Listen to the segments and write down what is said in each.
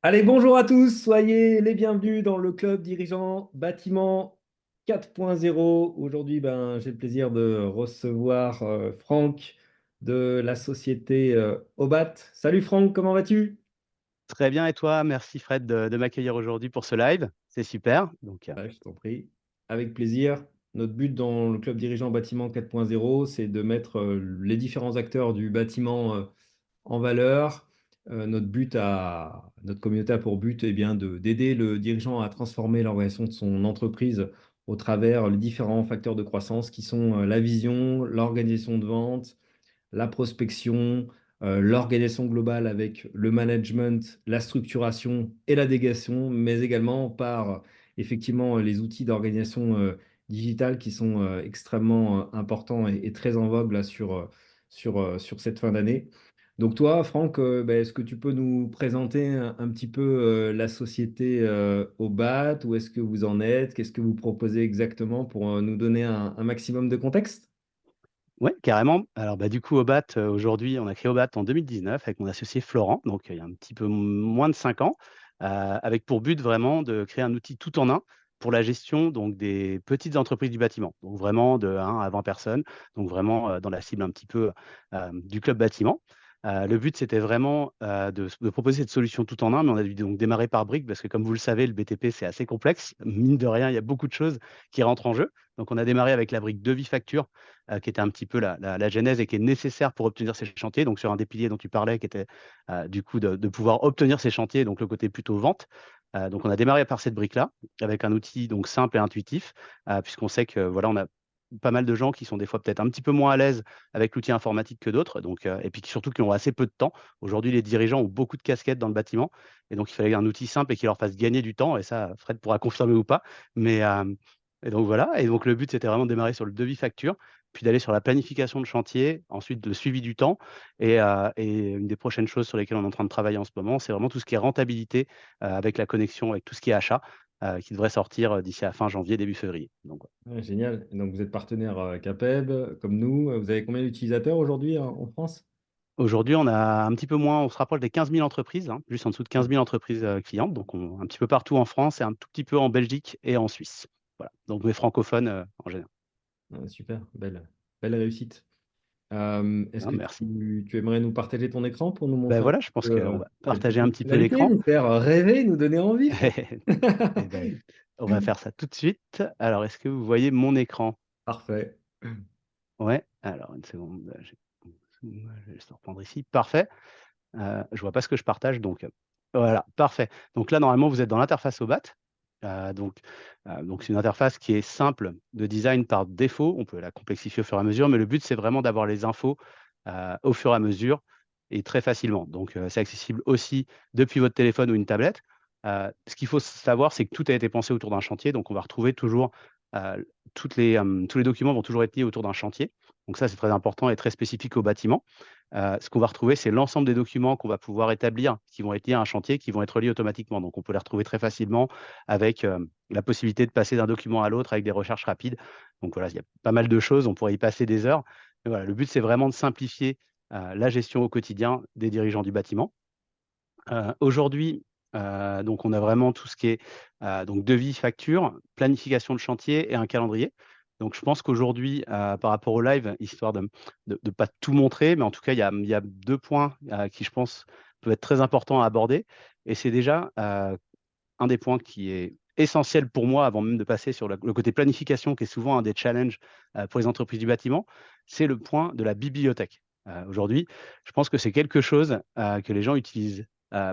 Allez, bonjour à tous, soyez les bienvenus dans le club dirigeant bâtiment 4.0. Aujourd'hui, j'ai le plaisir de recevoir Franck de la société Obat. Salut Franck, comment vas-tu? Très bien, et toi? Merci Fred de m'accueillir aujourd'hui pour ce live. C'est super. Ouais, je t'en prie. Avec plaisir. Notre but dans le club dirigeant bâtiment 4.0, c'est de mettre les différents acteurs du bâtiment en valeur. Notre communauté a pour but d'aider le dirigeant à transformer l'organisation de son entreprise au travers les différents facteurs de croissance qui sont la vision, l'organisation de vente, la prospection, l'organisation globale avec le management, la structuration et la délégation, mais également par effectivement les outils d'organisation digitale qui sont extrêmement importants et très en vogue là, sur cette fin d'année. Donc toi, Franck, est-ce que tu peux nous présenter un petit peu la société Obat? Où est-ce que vous en êtes? Qu'est-ce que vous proposez exactement pour nous donner un maximum de contexte? Ouais, carrément. Alors, du coup, Obat, aujourd'hui, on a créé Obat en 2019 avec mon associé Florent, donc il y a un petit peu moins de 5 ans, avec pour but vraiment de créer un outil tout en un pour la gestion donc, des petites entreprises du bâtiment. Donc, vraiment de 1 à 20 personnes, donc vraiment dans la cible un petit peu du club bâtiment. Le but, c'était vraiment de proposer cette solution tout en un, mais on a dû donc démarrer par briques parce que, comme vous le savez, le BTP, c'est assez complexe. Mine de rien, il y a beaucoup de choses qui rentrent en jeu. Donc, on a démarré avec la brique devis facture qui était un petit peu la genèse et qui est nécessaire pour obtenir ces chantiers. Donc, sur un des piliers dont tu parlais, qui était du coup de pouvoir obtenir ces chantiers, donc le côté plutôt vente. Donc, on a démarré par cette brique-là, avec un outil donc simple et intuitif, puisqu'on sait que voilà, on a pas mal de gens qui sont des fois peut-être un petit peu moins à l'aise avec l'outil informatique que d'autres, donc, et puis surtout qui ont assez peu de temps. Aujourd'hui, les dirigeants ont beaucoup de casquettes dans le bâtiment, et donc il fallait un outil simple et qui leur fasse gagner du temps, et ça, Fred pourra confirmer ou pas. Mais, et donc voilà, et donc le but, c'était vraiment de démarrer sur le devis facture, puis d'aller sur la planification de chantier, ensuite le suivi du temps. Et une des prochaines choses sur lesquelles on est en train de travailler en ce moment, c'est vraiment tout ce qui est rentabilité avec la connexion, avec tout ce qui est achat, qui devrait sortir d'ici à fin janvier, début février. Donc, voilà. Ouais, génial. Et donc, vous êtes partenaire Capeb, comme nous. Vous avez combien d'utilisateurs aujourd'hui en France? Aujourd'hui, on a un petit peu moins, on se rapproche des 15 000 entreprises, hein, juste en dessous de 15 000 entreprises clientes. Donc, un petit peu partout en France et un tout petit peu en Belgique et en Suisse. Voilà. Donc, mes francophones en général. Super, belle réussite. Est-ce Hein, que merci. tu aimerais nous partager ton écran pour nous Ben montrer un voilà, je petit pense peu, qu'on va quelques partager un petit peu fonctionnalités, l'écran. nous faire rêver, nous donner envie, Franck? Eh ben, on va faire ça tout de suite. Alors, est-ce que vous voyez mon écran? Parfait. Ouais. Alors, une seconde. Je vais juste reprendre ici. Parfait. Je vois pas ce que je partage, donc voilà, parfait. Donc là, normalement, vous êtes dans l'interface OBAT. Donc c'est une interface qui est simple de design par défaut. On peut la complexifier au fur et à mesure, mais le but, c'est vraiment d'avoir les infos au fur et à mesure et très facilement. Donc, c'est accessible aussi depuis votre téléphone ou une tablette. Ce qu'il faut savoir, c'est que tout a été pensé autour d'un chantier. Donc, on va retrouver toujours tous les documents vont toujours être liés autour d'un chantier. Donc ça, c'est très important et très spécifique au bâtiment. Ce qu'on va retrouver, c'est l'ensemble des documents qu'on va pouvoir établir, qui vont être liés à un chantier, qui vont être reliés automatiquement. Donc, on peut les retrouver très facilement avec la possibilité de passer d'un document à l'autre avec des recherches rapides. Donc voilà, il y a pas mal de choses, on pourrait y passer des heures. Mais voilà, le but, c'est vraiment de simplifier la gestion au quotidien des dirigeants du bâtiment. Aujourd'hui, donc on a vraiment tout ce qui est donc devis, facture, planification de chantier et un calendrier. Donc je pense qu'aujourd'hui, par rapport au live, histoire de ne pas tout montrer, mais en tout cas, il y a 2 points qui, je pense, peuvent être très importants à aborder. Et c'est déjà un des points qui est essentiel pour moi, avant même de passer sur le côté planification, qui est souvent un des challenges pour les entreprises du bâtiment, c'est le point de la bibliothèque. Aujourd'hui, je pense que c'est quelque chose que les gens utilisent,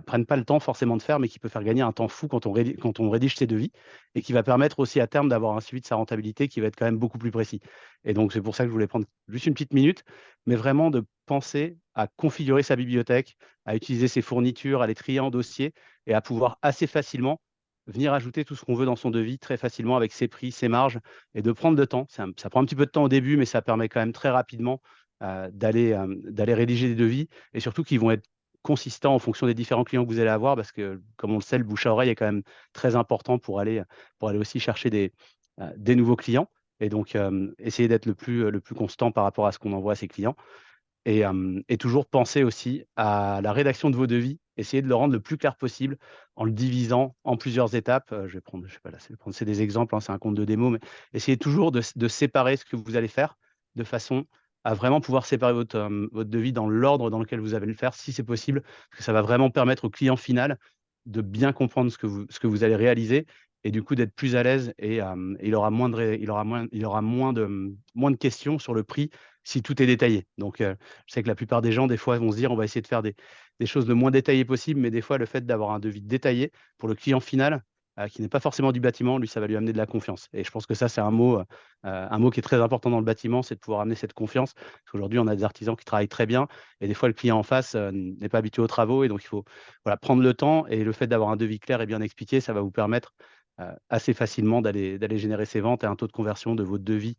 prennent pas le temps forcément de faire, mais qui peut faire gagner un temps fou quand on rédige ses devis et qui va permettre aussi à terme d'avoir un suivi de sa rentabilité qui va être quand même beaucoup plus précis. Et donc, c'est pour ça que je voulais prendre juste une petite minute, mais vraiment de penser à configurer sa bibliothèque, à utiliser ses fournitures, à les trier en dossiers et à pouvoir assez facilement venir ajouter tout ce qu'on veut dans son devis très facilement avec ses prix, ses marges et de prendre le temps. Ça prend un petit peu de temps au début, mais ça permet quand même très rapidement d'aller rédiger des devis et surtout qu'ils vont être consistants en fonction des différents clients que vous allez avoir parce que, comme on le sait, le bouche à oreille est quand même très important pour aller aussi chercher des nouveaux clients et donc essayer d'être le plus constant par rapport à ce qu'on envoie à ses clients. Et toujours penser aussi à la rédaction de vos devis, essayer de le rendre le plus clair possible en le divisant en plusieurs étapes. Je vais prendre, je sais pas, là, c'est des exemples, hein, c'est un compte de démo, mais essayez toujours de séparer ce que vous allez faire de façon à vraiment pouvoir séparer votre devis dans l'ordre dans lequel vous allez le faire, si c'est possible, parce que ça va vraiment permettre au client final de bien comprendre ce que vous allez réaliser et du coup d'être plus à l'aise et il aura moins de ré il aura moins de questions sur le prix si tout est détaillé. Donc je sais que la plupart des gens, des fois, vont se dire: «On va essayer de faire des choses le moins détaillées possible», mais des fois, le fait d'avoir un devis détaillé pour le client final, qui n'est pas forcément du bâtiment, lui, ça va lui amener de la confiance et je pense que ça, c'est un mot qui est très important dans le bâtiment, c'est de pouvoir amener cette confiance. Parce qu'aujourd'hui, on a des artisans qui travaillent très bien et des fois, le client en face, n'est pas habitué aux travaux et donc il faut, voilà, prendre le temps et le fait d'avoir un devis clair et bien expliqué, ça va vous permettre, assez facilement d'aller générer ces ventes et un taux de conversion de votre devis,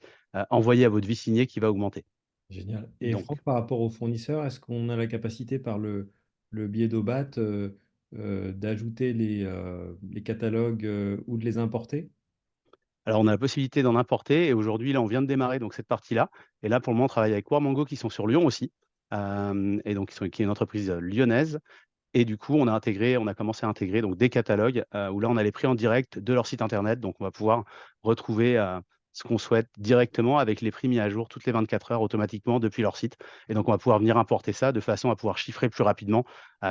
envoyé à votre devis signé qui va augmenter. Génial. Et Donc Franck, par rapport aux fournisseurs, est-ce qu'on a la capacité par le biais d'Obat d'ajouter les catalogues ou de les importer? Alors, on a la possibilité d'en importer et aujourd'hui, là, on vient de démarrer donc cette partie-là et là, pour le moment, on travaille avec Warmango qui sont sur Lyon aussi, et donc qui est une entreprise, lyonnaise et du coup, on a commencé à intégrer donc des catalogues, où là, on a les prix en direct de leur site internet. Donc on va pouvoir retrouver, ce qu'on souhaite directement avec les prix mis à jour toutes les 24 heures automatiquement depuis leur site et donc on va pouvoir venir importer ça de façon à pouvoir chiffrer plus rapidement,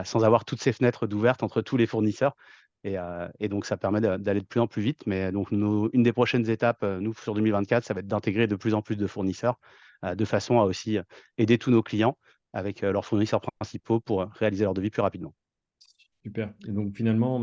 sans avoir toutes ces fenêtres d'ouvertes entre tous les fournisseurs et donc ça permet d'aller de plus en plus vite. Mais donc une des prochaines étapes, nous, sur 2024, ça va être d'intégrer de plus en plus de fournisseurs, de façon à aussi, aider tous nos clients avec, leurs fournisseurs principaux pour, réaliser leur devis plus rapidement. Super. Et donc finalement,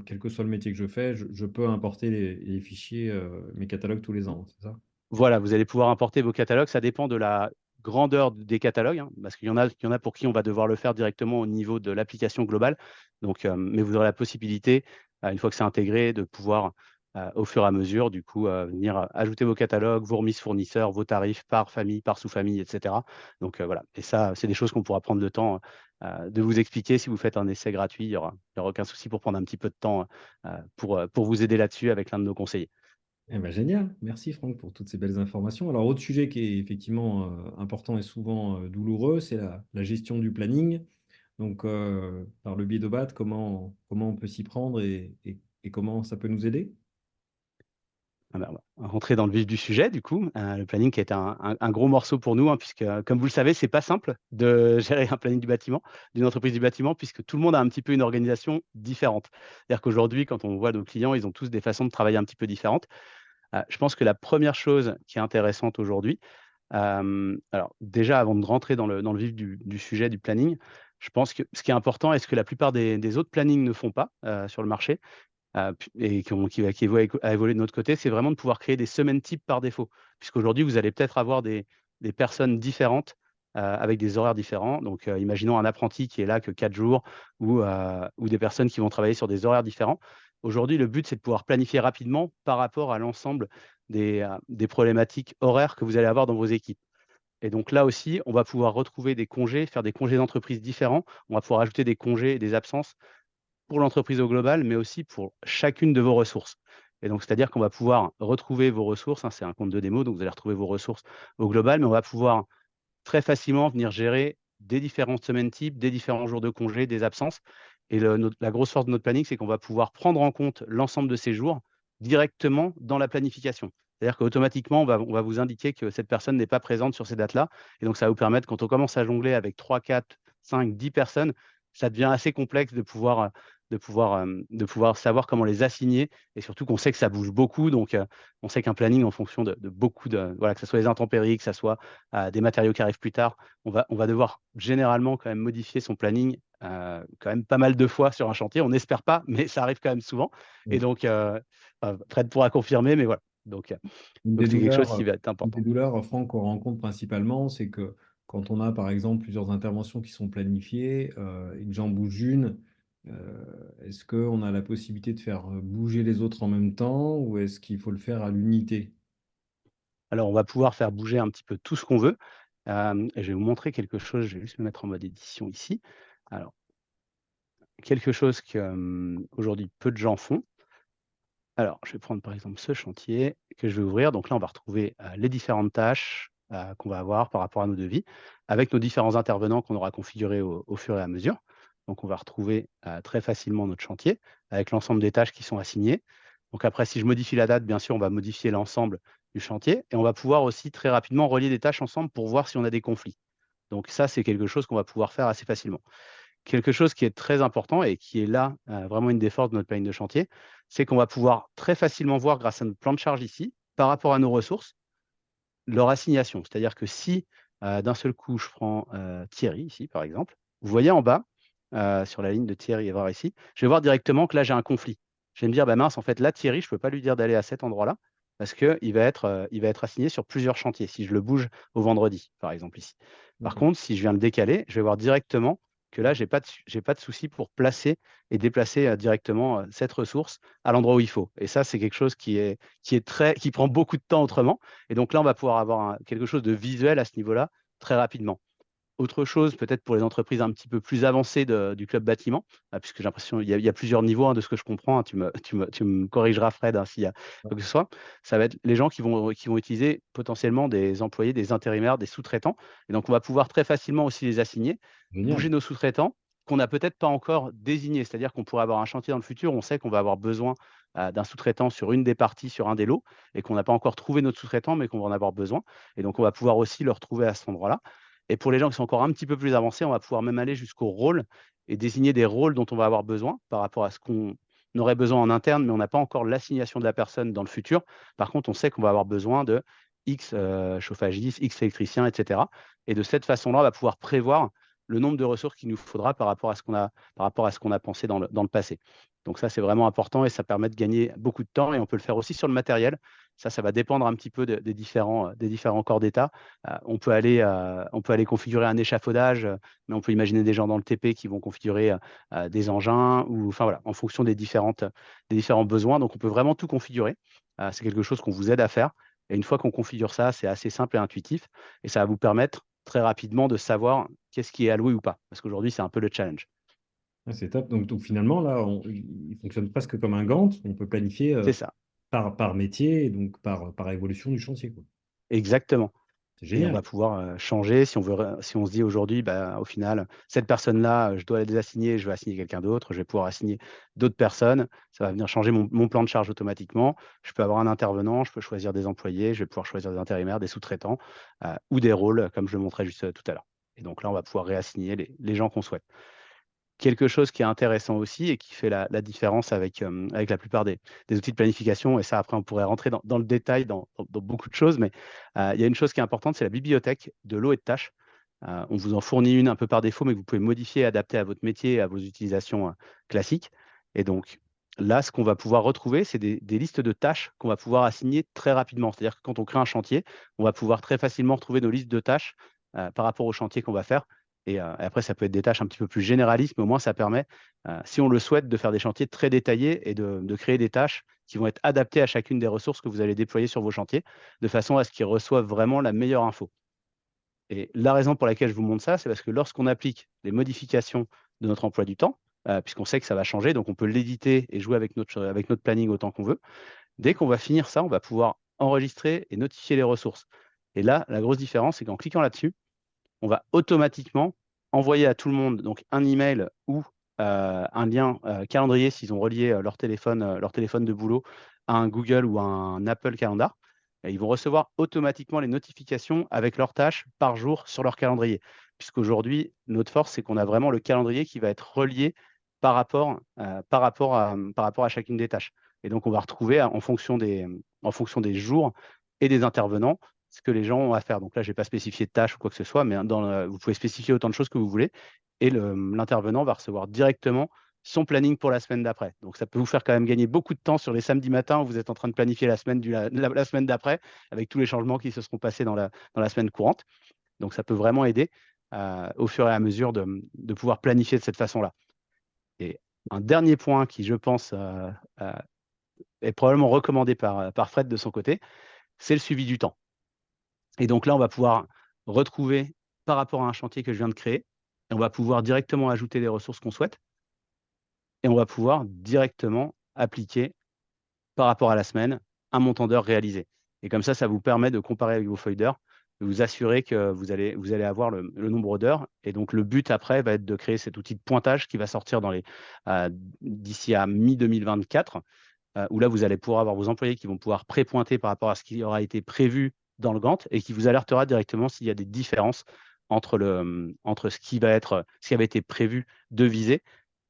quel que soit le métier que je fais, je peux importer les fichiers, mes catalogues tous les ans, c'est ça? Voilà, vous allez pouvoir importer vos catalogues. Ça dépend de la grandeur des catalogues, hein, parce qu'il y en a pour qui on va devoir le faire directement au niveau de l'application globale. Donc, mais vous aurez la possibilité, une fois que c'est intégré, de pouvoir, au fur et à mesure, du coup, venir, ajouter vos catalogues, vos remises fournisseurs, vos tarifs par famille, par sous-famille et cetera. Donc, voilà et ça, c'est des choses qu'on pourra prendre le temps, de vous expliquer. Si vous faites un essai gratuit, il y aura aucun souci pour prendre un petit peu de temps, pour vous aider là-dessus avec l'un de nos conseillers. Eh ben, génial. Merci Franck pour toutes ces belles informations. Alors, autre sujet qui est effectivement important et souvent douloureux, c'est la gestion du planning. Donc, par le biais d'Obat, comment on peut s'y prendre et comment ça peut nous aider? Ah bah, on va rentrer dans le vif du sujet du coup, le planning qui est un gros morceau pour nous, hein, puisque, comme vous le savez, c'est pas simple de gérer un planning du bâtiment, d'une entreprise du bâtiment, puisque tout le monde a un petit peu une organisation différente. C'est-à-dire qu'aujourd'hui, quand on voit nos clients, ils ont tous des façons de travailler un petit peu différentes. Je pense que la première chose qui est intéressante aujourd'hui, alors déjà avant de rentrer dans le vif du sujet du planning, je pense que ce qui est important et ce que la plupart des autres plannings ne font pas, sur le marché, p et qui va à évoluer de notre côté, c'est vraiment de pouvoir créer des semaines types par défaut. Puisqu'aujourd'hui, vous allez peut-être avoir des personnes différentes, avec des horaires différents. Donc, imaginons un apprenti qui est là que 4 jours ou des personnes qui vont travailler sur des horaires différents. Aujourd'hui, le but, c'est de pouvoir planifier rapidement par rapport à l'ensemble des problématiques horaires que vous allez avoir dans vos équipes. Et donc là aussi, on va pouvoir retrouver des congés, faire des congés d'entreprise différents. On va pouvoir ajouter des congés et des absences pour l'entreprise au global, mais aussi pour chacune de vos ressources. Et donc, c'est-à-dire qu'on va pouvoir retrouver vos ressources, hein, c'est un compte de démo, donc vous allez retrouver vos ressources au global, mais on va pouvoir très facilement venir gérer des différentes semaines types, des différents jours de congé, des absences. Et la grosse force de notre planning, c'est qu'on va pouvoir prendre en compte l'ensemble de ces jours directement dans la planification. C'est-à-dire qu'automatiquement, on va vous indiquer que cette personne n'est pas présente sur ces dates-là. Et donc, ça va vous permettre, quand on commence à jongler avec 3, 4, 5, 10 personnes, ça devient assez complexe de pouvoir savoir comment les assigner et surtout qu'on sait que ça bouge beaucoup. Donc, on sait qu'un planning en fonction de beaucoup voilà, que ce soit les intempéries, que ça soit des matériaux qui arrivent plus tard, on va devoir généralement quand même modifier son planning, quand même pas mal de fois sur un chantier. On n'espère pas, mais ça arrive quand même souvent et Oui. donc Fred pourra confirmer, mais voilà. Une Donc des c'est quelque chose douleurs, qui va être une des important. douleurs, Franck, qu'on rencontre principalement, c'est que quand on a, par exemple, plusieurs interventions qui sont planifiées et que j'en bouge une, est-ce qu'on a la possibilité de faire bouger les autres en même temps ou est-ce qu'il faut le faire à l'unité? Alors on va pouvoir faire bouger un petit peu tout ce qu'on veut, et je vais vous montrer quelque chose, je vais juste me mettre en mode édition ici. Alors quelque chose que, aujourd'hui peu de gens font. Alors je vais prendre par exemple ce chantier que je vais ouvrir. Donc là on va retrouver, les différentes tâches. qu'on va avoir par rapport à nos devis, avec nos différents intervenants qu'on aura configurés au fur et à mesure. Donc, on va retrouver très facilement notre chantier avec l'ensemble des tâches qui sont assignées. Donc après, si je modifie la date, bien sûr, on va modifier l'ensemble du chantier et on va pouvoir aussi très rapidement relier des tâches ensemble pour voir si on a des conflits. Donc ça, c'est quelque chose qu'on va pouvoir faire assez facilement. Quelque chose qui est très important et qui est là, vraiment une des forces de notre planning de chantier, c'est qu'on va pouvoir très facilement voir grâce à notre plan de charge ici, par rapport à nos ressources, leur assignation. C'est-à-dire que si, d'un seul coup, je prends, Thierry ici, par exemple, vous voyez en bas, sur la ligne de Thierry et voir ici, je vais voir directement que là, j'ai un conflit. Je vais me dire: «Bah mince, en fait, là, Thierry, je ne peux pas lui dire d'aller à cet endroit-là parce qu'il va être assigné sur plusieurs chantiers», si je le bouge au vendredi, par exemple ici. Par D'accord. contre, si je viens le décaler, je vais voir directement que là, j'ai pas de souci pour placer et déplacer, directement, cette ressource à l'endroit où il faut et ça, c'est quelque chose qui prend beaucoup de temps autrement et donc là, on va pouvoir avoir quelque chose de visuel à ce niveau-là, très rapidement. Autre chose, peut-être pour les entreprises un petit peu plus avancées du club bâtiment, puisque j'ai l'impression il y a plusieurs niveaux, hein, de ce que je comprends, hein, tu me corrigeras Fred, hein, s'il y a quoi que ce soit. Ça va être les gens qui vont utiliser potentiellement des employés, des intérimaires, des sous-traitants et donc on va pouvoir très facilement aussi les assigner, bouger Génial. nos sous-traitants qu'on n'a peut-être pas encore désignés. C'est-à-dire qu'on pourrait avoir un chantier dans le futur, on sait qu'on va avoir besoin, d'un sous-traitant sur une des parties, sur un des lots et qu'on n'a pas encore trouvé notre sous-traitant, mais qu'on va en avoir besoin et donc on va pouvoir aussi le retrouver à cet endroit-là et pour les gens qui sont encore un petit peu plus avancés, on va pouvoir même aller jusqu'au rôle et désigner des rôles dont on va avoir besoin par rapport à ce qu'on aurait besoin en interne, mais on n'a pas encore l'assignation de la personne dans le futur. Par contre, on sait qu'on va avoir besoin de X chauffagistes, X électriciens, et cetera. Et de cette façon-là, on va pouvoir prévoir le nombre de ressources qu'il nous faudra par rapport à ce qu'on a pensé dans le passé. Donc ça, c'est vraiment important et ça permet de gagner beaucoup de temps et on peut le faire aussi sur le matériel. Ça va dépendre un petit peu des différents corps d'état. On peut aller configurer un échafaudage, mais on peut imaginer des gens dans le TP qui vont configurer, des engins ou enfin voilà, en fonction des différents besoins. Donc on peut vraiment tout configurer. C'est quelque chose qu'on vous aide à faire et une fois qu'on configure ça, c'est assez simple et intuitif et ça va vous permettre très rapidement de savoir qu'est-ce qui est alloué ou pas. Parce qu'aujourd'hui, c'est un peu le challenge. Ah, c'est top. Donc finalement, là, il fonctionne presque comme un Gantt. On peut planifier C'est ça, par métier et donc par évolution du chantier, quoi. exactement. C'est Et on génial. va pouvoir, changer si on se dit aujourd'hui, bah, au final, cette personne-là, je dois la désassigner, je vais assigner quelqu'un d'autre, je vais pouvoir assigner d'autres personnes. Ça va venir changer mon plan de charge automatiquement. Je peux avoir un intervenant, je peux choisir des employés, je vais pouvoir choisir des intérimaires, des sous-traitants, ou des rôles comme je le montrais juste, tout à l'heure. Et donc là, on va pouvoir réassigner les gens qu'on souhaite. Quelque chose qui est intéressant aussi et qui fait la différence avec la plupart des outils de planification et ça après on pourrait rentrer dans le détail dans beaucoup de choses, mais il y a une chose qui est importante, c'est la bibliothèque de lots et de tâches. On vous en fournit une un peu par défaut, mais que vous pouvez modifier et adapter à votre métier et à vos utilisations, classiques et donc là, ce qu'on va pouvoir retrouver, c'est des listes de tâches qu'on va pouvoir assigner très rapidement. C'est-à-dire que quand on crée un chantier, on va pouvoir très facilement retrouver nos listes de tâches, par rapport au chantier qu'on va faire et après, ça peut être des tâches un petit peu plus généralistes, mais au moins ça permet, si on le souhaite, de faire des chantiers très détaillés et de créer des tâches qui vont être adaptées à chacune des ressources que vous allez déployer sur vos chantiers, de façon à ce qu'ils reçoivent vraiment la meilleure info. Et la raison pour laquelle je vous montre ça, c'est parce que lorsqu'on applique les modifications de notre emploi du temps, puisqu'on sait que ça va changer, donc on peut l'éditer et jouer avec notre planning autant qu'on veut. Dès qu'on va finir ça, on va pouvoir enregistrer et notifier les ressources. Et là, la grosse différence, c'est qu'en cliquant là-dessus, on va automatiquement envoyer à tout le monde donc un email ou un lien calendrier s'ils ont relié leur téléphone de boulot à un Google ou à un Apple Calendar. Et ils vont recevoir automatiquement les notifications avec leurs tâches par jour sur leur calendrier. Puisqu'aujourd'hui, notre force, c'est qu'on a vraiment le calendrier qui va être relié par rapport à chacune des tâches. Et donc, on va retrouver en fonction des jours et des intervenants ce que les gens ont à faire. Donc là, je n'ai pas spécifié de tâches ou quoi que ce soit, mais vous pouvez spécifier autant de choses que vous voulez et l'intervenant va recevoir directement son planning pour la semaine d'après. Donc ça peut vous faire quand même gagner beaucoup de temps sur les samedis matins où vous êtes en train de planifier la semaine d'après avec tous les changements qui se seront passés dans la semaine courante. Donc ça peut vraiment aider au fur et à mesure de pouvoir planifier de cette façon-là. Et un dernier point qui, je pense, euh, est probablement recommandé par Fred de son côté, c'est le suivi du temps. Et donc là, on va pouvoir retrouver par rapport à un chantier que je viens de créer, et on va pouvoir directement ajouter les ressources qu'on souhaite, et on va pouvoir directement appliquer par rapport à la semaine un montant d'heures réalisé. Et comme ça vous permet de comparer avec vos feuilles d'heures vous assurer que vous allez avoir le nombre d'heures. Et donc, le but après va être de créer cet outil de pointage qui va sortir euh, d'ici à mi-2024, où là, vous allez pouvoir avoir vos employés qui vont pouvoir pré-pointer par rapport à ce qui aura été prévu dans le Gantt et qui vous alertera directement s'il y a des différences entre ce qui avait été prévu de viser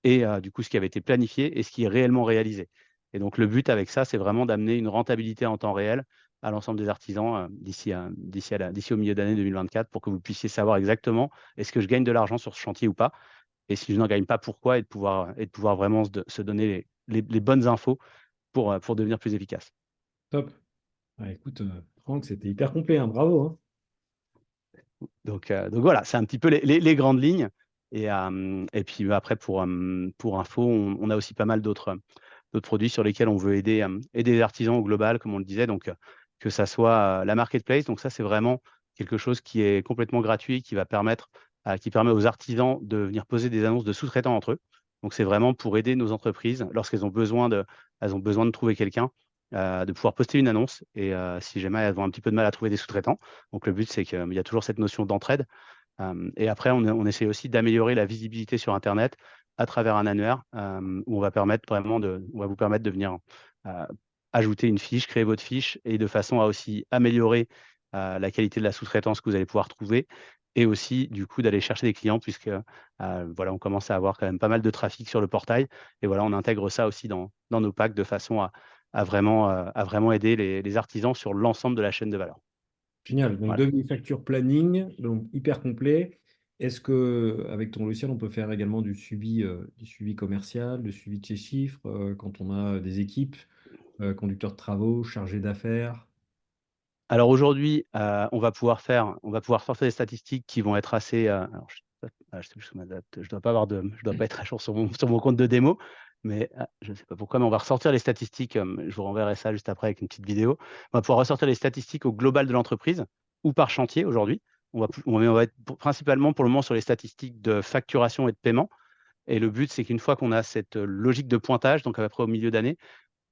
et du coup ce qui avait été planifié et ce qui est réellement réalisé. Et donc le but avec ça, c'est vraiment d'amener une rentabilité en temps réel à l'ensemble des artisans d'ici au milieu d'année 2024 pour que vous puissiez savoir exactement est-ce que je gagne de l'argent sur ce chantier ou pas, et si je n'en gagne pas, pourquoi, et de pouvoir vraiment se donner les bonnes infos pour devenir plus efficace. Top. Ah, écoute, Franck, c'était hyper complet, hein, bravo, hein. Donc voilà, c'est un petit peu les grandes lignes. Et puis après, pour info, on a aussi pas mal d'autres produits sur lesquels on veut aider les artisans au global, comme on le disait. Donc, que ça soit la marketplace. Donc ça, c'est vraiment quelque chose qui est complètement gratuit, qui permet aux artisans de venir poser des annonces de sous-traitants entre eux. Donc c'est vraiment pour aider nos entreprises lorsqu'elles elles ont besoin de trouver quelqu'un, de pouvoir poster une annonce. Et si jamais elles ont un petit peu de mal à trouver des sous-traitants. Donc le but, c'est qu'il y a toujours cette notion d'entraide. Et après, on essaie aussi d'améliorer la visibilité sur Internet à travers un annuaire, où on va vous permettre de venir euh, ajouter une fiche, créer votre fiche, et de façon à aussi améliorer la qualité de la sous-traitance que vous allez pouvoir trouver, et aussi du coup d'aller chercher des clients, puisque voilà, on commence à avoir quand même pas mal de trafic sur le portail. Et voilà, on intègre ça aussi dans nos packs de façon à vraiment aider les artisans sur l'ensemble de la chaîne de valeur. Génial. Donc, Voilà. demi-facture planning, donc hyper complet. Est-ce que avec ton logiciel, on peut faire également du suivi commercial, du suivi de ces chiffres, quand on a des équipes, conducteurs de travaux, chargés d'affaires? Alors aujourd'hui, on va pouvoir sortir des statistiques qui vont être assez. Alors, je sais plus ce que ma date. Je dois pas être à jour sur mon compte de démo, mais je ne sais pas pourquoi, mais on va ressortir les statistiques. Je vous renverrai ça juste après avec une petite vidéo. On va pouvoir ressortir les statistiques au global de l'entreprise ou par chantier aujourd'hui. On va être principalement pour le moment sur les statistiques de facturation et de paiement. Et le but, c'est qu'une fois qu'on a cette logique de pointage, donc à peu près au milieu d'année,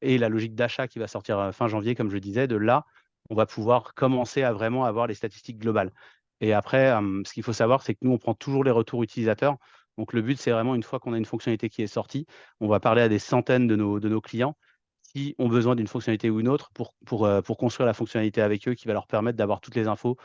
et la logique d'achat qui va sortir fin janvier, comme je disais, de là, on va pouvoir commencer à vraiment avoir les statistiques globales. Et après, ce qu'il faut savoir, c'est que nous, on prend toujours les retours utilisateurs. Donc, le but, c'est vraiment, une fois qu'on a une fonctionnalité qui est sortie, on va parler à des centaines de nos clients qui ont besoin d'une fonctionnalité ou une autre pour construire la fonctionnalité avec eux qui va leur permettre d'avoir toutes les infos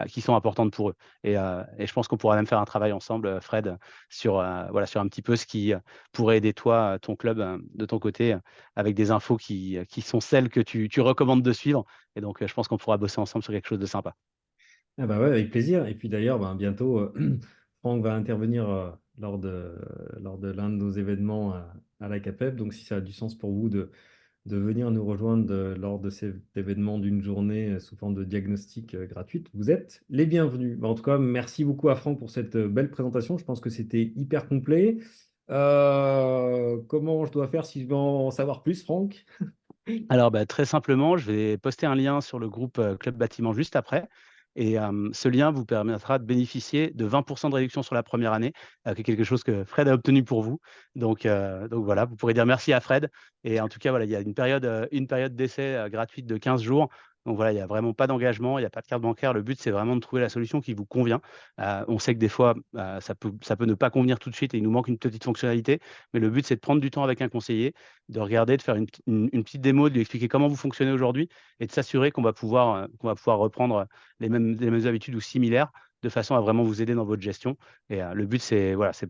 qui sont importantes pour eux. Et je pense qu'on pourra même faire un travail ensemble, Fred, voilà, sur un petit peu ce qui pourrait aider toi, ton club, de ton côté, avec des infos qui sont celles que tu recommandes de suivre. Et donc, je pense qu'on pourra bosser ensemble sur quelque chose de sympa. Ah bah ouais, avec plaisir. Et puis d'ailleurs, ben, bientôt, Franck va intervenir lors de l'un de nos événements à la CAPEB. Donc, si ça a du sens pour vous de venir nous rejoindre lors de cet événement d'une journée sous forme de diagnostic gratuite, vous êtes les bienvenus. Bah, en tout cas, merci beaucoup à Franck pour cette belle présentation. Je pense que c'était hyper complet. Comment je dois faire si je veux en savoir plus, Franck? Alors, bah, très simplement, je vais poster un lien sur le groupe Club Bâtiment juste après. Et ce lien vous permettra de bénéficier de 20% de réduction sur la première année, qui est quelque chose que Fred a obtenu pour vous. Donc voilà, vous pourrez dire merci à Fred. Et en tout cas, voilà, il y a une période d'essai gratuite de 15 jours. Donc voilà, il n'y a vraiment pas d'engagement, il n'y a pas de carte bancaire. Le but, c'est vraiment de trouver la solution qui vous convient. On sait que des fois, ça peut ne pas convenir tout de suite et il nous manque une petite fonctionnalité. Mais le but, c'est de prendre du temps avec un conseiller, de regarder, de faire une petite démo, de lui expliquer comment vous fonctionnez aujourd'hui et de s'assurer qu'on va pouvoir reprendre les mêmes habitudes ou similaires, de façon à vraiment vous aider dans votre gestion. Et le but, c'est voilà, c'est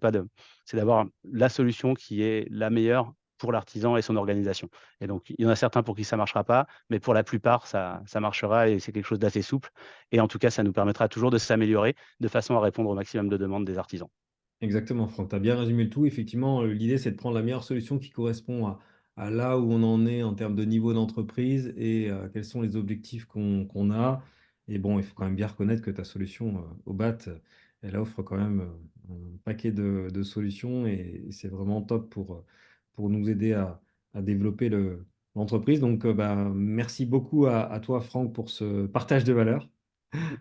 d'avoir la solution qui est la meilleure pour l'artisan et son organisation. Et donc, il y en a certains pour qui ça ne marchera pas, mais pour la plupart, ça marchera et c'est quelque chose d'assez souple. Et en tout cas, ça nous permettra toujours de s'améliorer de façon à répondre au maximum de demandes des artisans. Exactement, Franck, tu as bien résumé le tout. Effectivement, l'idée, c'est de prendre la meilleure solution qui correspond à là où on en est en termes de niveau d'entreprise et quels sont les objectifs qu'on a. Et bon, il faut quand même bien reconnaître que ta solution au BAT, elle offre quand même un paquet de solutions et c'est vraiment top pour nous aider à développer l'entreprise. Donc, bah, merci beaucoup à toi, Franck, pour ce partage de valeur.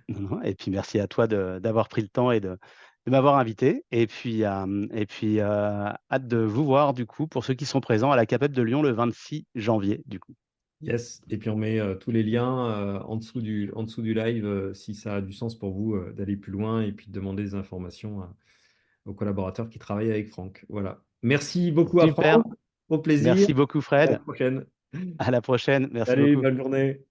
Non, non, et puis merci à toi d'avoir pris le temps et de m'avoir invité. Et puis hâte de vous voir du coup pour ceux qui sont présents à la CAPEB de Lyon le 26 janvier du coup. Yes, et puis on met tous les liens en dessous du live si ça a du sens pour vous d'aller plus loin et puis de demander des informations aux collaborateurs qui travaillent avec Franck. Voilà. Merci beaucoup à Super. Franck. Au plaisir. Merci beaucoup, À la Fred. prochaine. À la prochaine. Merci Salut, beaucoup. bonne journée.